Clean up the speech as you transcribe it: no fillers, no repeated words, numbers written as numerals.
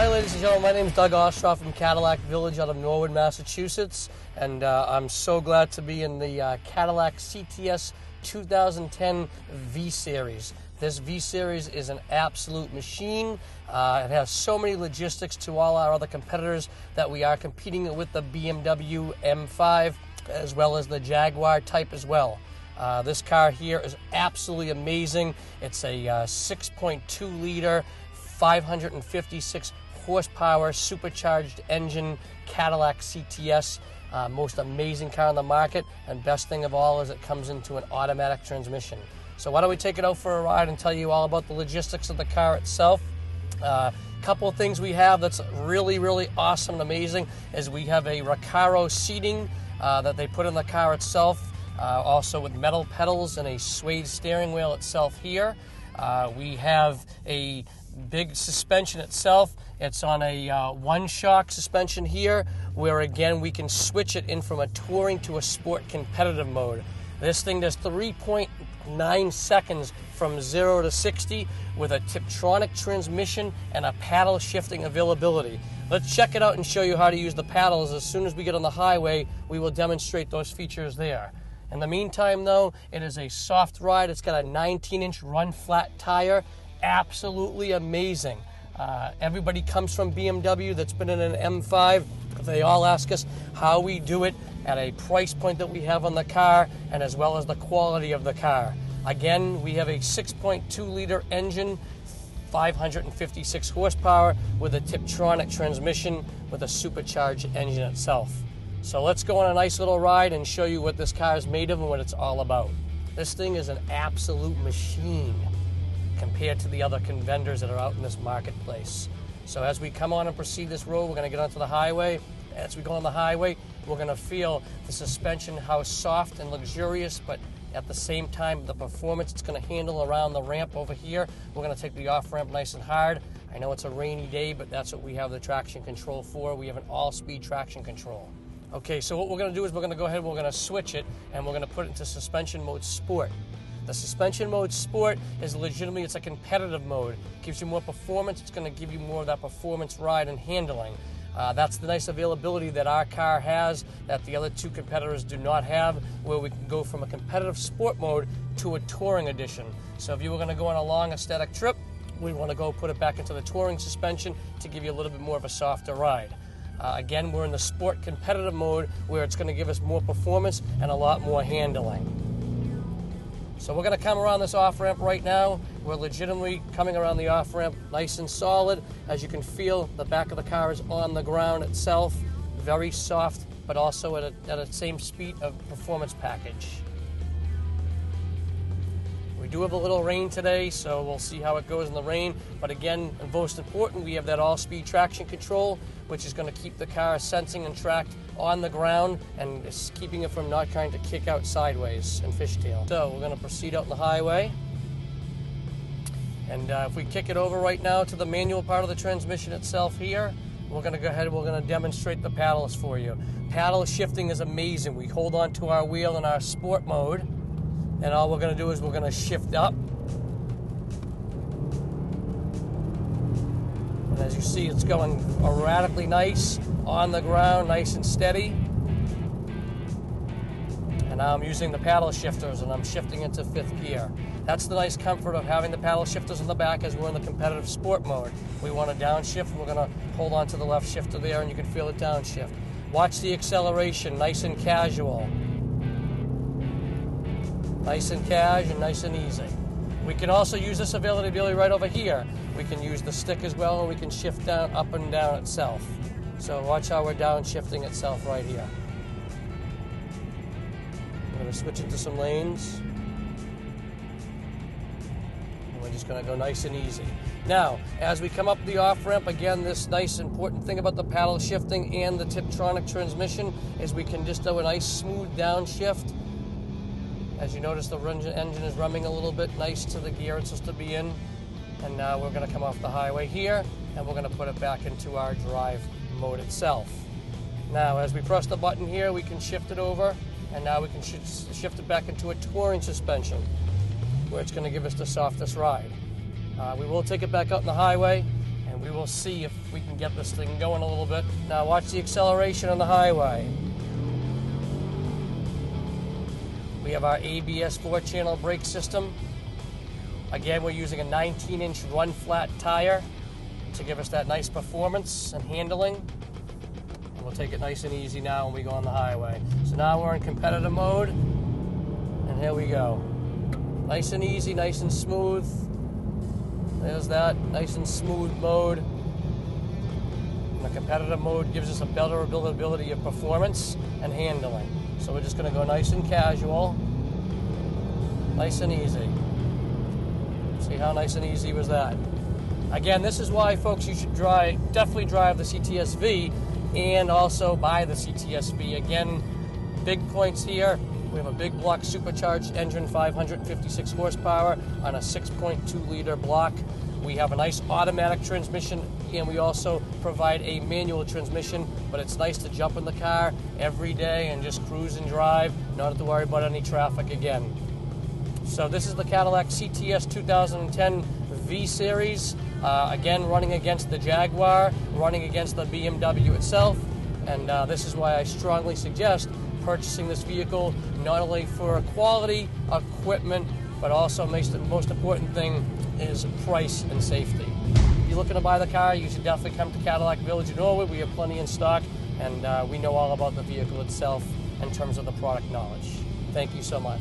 Hi ladies and gentlemen, my name is Doug Ostroff from Cadillac Village out of Norwood, Massachusetts, and I'm so glad to be in the Cadillac CTS 2010 V Series. This V Series is an absolute machine. It has so many logistics to all our other competitors that we are competing with the BMW M5 as well as the Jaguar type as well. This car here is absolutely amazing. It's a 6.2 liter 556 horsepower supercharged engine Cadillac CTS. Most amazing car on the market, and best thing of all is it comes into an automatic transmission. So why don't we take it out for a ride and tell you all about the logistics of the car itself. Couple of things we have that's really awesome and amazing is we have a Recaro seating that they put in the car itself, also with metal pedals and a suede steering wheel itself here. We have a big suspension itself. It's on a one-shock suspension here, where again we can switch it in from a touring to a sport competitive mode. This thing does 3.9 seconds from 0 to 60 with a Tiptronic transmission and a paddle shifting availability. Let's check it out and show you how to use the paddles. As soon as we get on the highway, we will demonstrate those features there. In the meantime though, it is a soft ride. It's got a 19-inch run flat tire. Absolutely amazing. Everybody comes from BMW that's been in an M5. They all ask us how we do it at a price point that we have on the car and as well as the quality of the car. Again, we have a 6.2 liter engine, 556 horsepower with a Tiptronic transmission with a supercharged engine itself. So let's go on a nice little ride and show you what this car is made of and what it's all about. This thing is an absolute machine compared to the other vendors that are out in this marketplace. So as we come on and proceed this road, we're going to get onto the highway. As we go on the highway, we're going to feel the suspension, how soft and luxurious, but at the same time, the performance it's going to handle around the ramp over here. We're going to take the off-ramp nice and hard. I know it's a rainy day, but that's what we have the traction control for. We have an all-speed traction control. Okay, so what we're going to do is we're going to go ahead and we're going to switch it, and we're going to put it into suspension mode sport. The suspension mode sport is legitimately, it's a competitive mode. It gives you more performance. It's going to give you more of that performance ride and handling. That's the nice availability that our car has that the other two competitors do not have, where we can go from a competitive sport mode to a touring edition. So if you were going to go on a long aesthetic trip, we want to go put it back into the touring suspension to give you a little bit more of a softer ride. Again, we're in the sport competitive mode where it's going to give us more performance and a lot more handling. So we're going to come around this off-ramp right now. We're legitimately coming around the off-ramp nice and solid. As you can feel, the back of the car is on the ground itself. Very soft, but also at a same speed of performance package. We do have a little rain today, so we'll see how it goes in the rain. But again, and most important, we have that all-speed traction control, which is going to keep the car sensing and tracked on the ground and is keeping it from not trying to kick out sideways and fishtail. So we're going to proceed out on the highway. And if we kick it over right now to the manual part of the transmission itself here, we're going to go ahead and we're going to demonstrate the paddles for you. Paddle shifting is amazing. We hold on to our wheel in our sport mode, and all we're going to do is we're going to shift up. And as you see, it's going erratically nice, on the ground, nice and steady. And now I'm using the paddle shifters, and I'm shifting into 5th gear. That's the nice comfort of having the paddle shifters in the back as we're in the competitive sport mode. We want to downshift, we're going to hold on to the left shifter there, and you can feel it downshift. Watch the acceleration, nice and casual. Nice and cash and nice and easy. We can also use this availability right over here. We can use the stick as well, and we can shift down, up and down itself. So watch how we're downshifting itself right here. I'm going to switch into some lanes. And we're just going to go nice and easy. Now, as we come up the off-ramp, again, this nice important thing about the paddle shifting and the Tiptronic transmission is we can just do a nice smooth downshift. As you notice, the engine is rumming a little bit nice to the gear it's supposed to be in. And now we're going to come off the highway here, and we're going to put it back into our drive mode itself. Now, as we press the button here, we can shift it over, and now we can shift it back into a touring suspension, where it's going to give us the softest ride. We will take it back out on the highway, and and we will see if we can get this thing going a little bit. Now watch the acceleration on the highway. We have our ABS 4-channel brake system. Again, we're using a 19-inch run-flat tire to give us that nice performance and handling. And we'll take it nice and easy now when we go on the highway. So now we're in competitive mode, and here we go. Nice and easy, nice and smooth. There's that, nice and smooth mode. And the competitive mode gives us a better ability of performance and handling. So we're just going to go nice and casual, nice and easy. See how nice and easy was that? Again, this is why, folks, you should definitely drive the CTS-V and also buy the CTS-V. Again, big points here. We have a big block supercharged engine, 556 horsepower on a 6.2-liter block. We have a nice automatic transmission, and we also provide a manual transmission, but it's nice to jump in the car every day and just cruise and drive, not have to worry about any traffic again. So this is the Cadillac CTS 2010 V Series, again running against the Jaguar, running against the BMW itself, and this is why I strongly suggest purchasing this vehicle, not only for quality, equipment, but also the most important thing is price and safety. If you're looking to buy the car, you should definitely come to Cadillac Village in Norwood. We have plenty in stock, and we know all about the vehicle itself in terms of the product knowledge. Thank you so much.